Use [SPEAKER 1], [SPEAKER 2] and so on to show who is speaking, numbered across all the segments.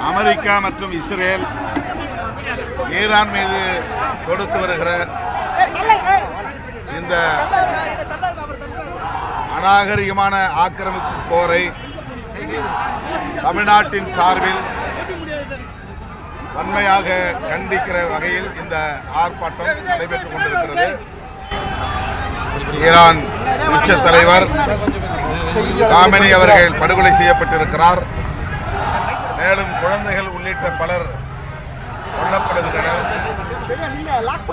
[SPEAKER 1] America மற்றும் Israel Iran மீது தொடுத்து வருகிற இந்த அநாகரிகமான ஆக்கிரமிப்பு போரை தமிழ்நாட்டின் சார்பில் வன்மையாக கண்டிக்கிற வகையில் இந்த ஆர்ப்பாட்டம் நடைபெற்றுக் கொண்டிருக்கிறது. ஈரான் உச்ச தலைவர் காமெனி அவர்கள் படுகொலை செய்யப்பட்டிருக்கிறார். மேலும் குழந்தைகள் உள்ளிட்ட பலர் கொல்லப்படுகின்றனர்.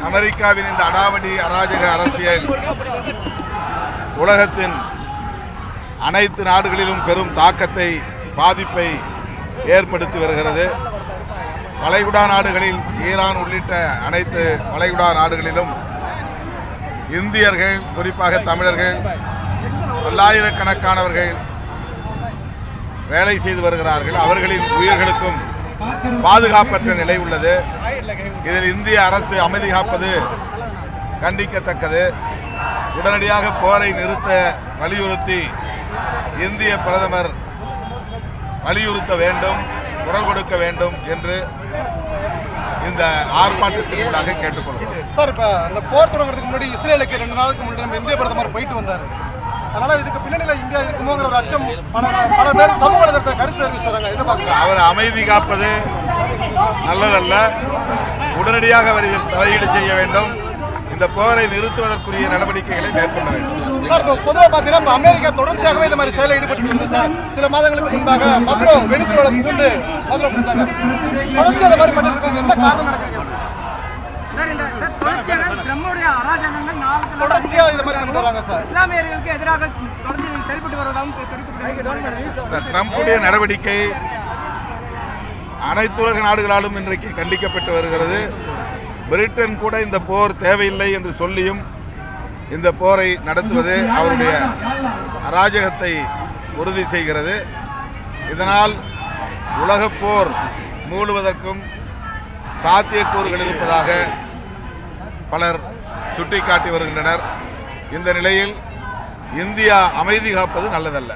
[SPEAKER 1] அமெரிக்காவின் இந்த அடாவடி அராஜக அரசியல் உலகத்தின் அனைத்து நாடுகளிலும் பெரும் தாக்கத்தை பாதிப்பை ஏற்படுத்தி வருகிறது. வளைகுடா நாடுகளில் ஈரான் உள்ளிட்ட அனைத்து வளைகுடா நாடுகளிலும் இந்தியர்கள், குறிப்பாக தமிழர்கள், பல்லாயிரக்கணக்கானவர்கள் வேலை செய்து வருகிறார்கள். அவர்களின் உயிர்களுக்கும் பாதுகாப்பற்ற நிலை உள்ளது. இதில் இந்திய அரசு அமைதி காப்பது கண்டிக்கத்தக்கது. உடனடியாக போரை நிறுத்த வலியுறுத்தி இந்திய பிரதமர் வலியுறுத்த வேண்டும், குரல் கொடுக்க வேண்டும் என்று இந்த ஆர்ப்பாட்டத்தின் ஊடாக கேட்டுக்கொள்கிறோம்.
[SPEAKER 2] சார், இப்போ இந்த போர் தொடங்குறதுக்கு முன்னாடி இஸ்ரேலுக்கு 2 நாளுக்கு முன்னாடி நம்ம இந்திய பிரதமர் போயிட்டு வந்தார். அதனால இதுக்கு பின்னணியில் இந்தியா இருக்குமோங்கிற ஒரு அச்சம் பல பேர் சமூக வலைதளத்தை கருத்து தெரிவிச்சுறாங்க. என்ன பார்க்க
[SPEAKER 1] அவர் அமைதி காப்பது நல்லதல்ல. உடனடியாக அவர் இதில் தலையீடு செய்ய வேண்டும். இந்த போரை நிறுத்துவதற்குரிய நடவடிக்கைகளை மேற்கொள்ள வேண்டும்.
[SPEAKER 2] சார், இப்போ பொதுவாக பார்த்தீங்கன்னா இப்போ அமெரிக்கா தொடர்ச்சியாகவே இந்த மாதிரி செயலை ஈடுபட்டு இருந்தது சார். சில மாதங்களுக்கு முன்பாக மதுரோ வெனிசுவேலா புகுந்து மதுரோ பிடிச்சாங்க. தொடர்ச்சி அந்த மாதிரி பண்ணிட்டு இருக்காங்க. என்ன காரணம் நினைக்கிறீங்க சார்? தொடர்ச்சியா இந்த மாதிரி பண்ணிட்டு வராங்க சார்.
[SPEAKER 3] இஸ்லாமியர்களுக்கு எதிராக தொடர்ந்து செயல்பட்டு வருவதாகவும் தெரிவிக்கப்படுகிறது.
[SPEAKER 1] ட்ரம்புடைய நடவடிக்கை அனைத்து உலக நாடுகளாலும் இன்றைக்கு கண்டிக்கப்பட்டு வருகிறது. பிரிட்டன் கூட இந்த போர் தேவையில்லை என்று சொல்லியும் இந்த போரை நடத்துவது அவருடைய அராஜகத்தை உறுதி செய்கிறது. இதனால் உலகப் போர் மூடுவதற்கும் சாத்தியக்கூறுகள் இருப்பதாக பலர் சுட்டிக்காட்டி வருகின்றனர். இந்த நிலையில் இந்தியா அமைதி காப்பது நல்லதல்ல.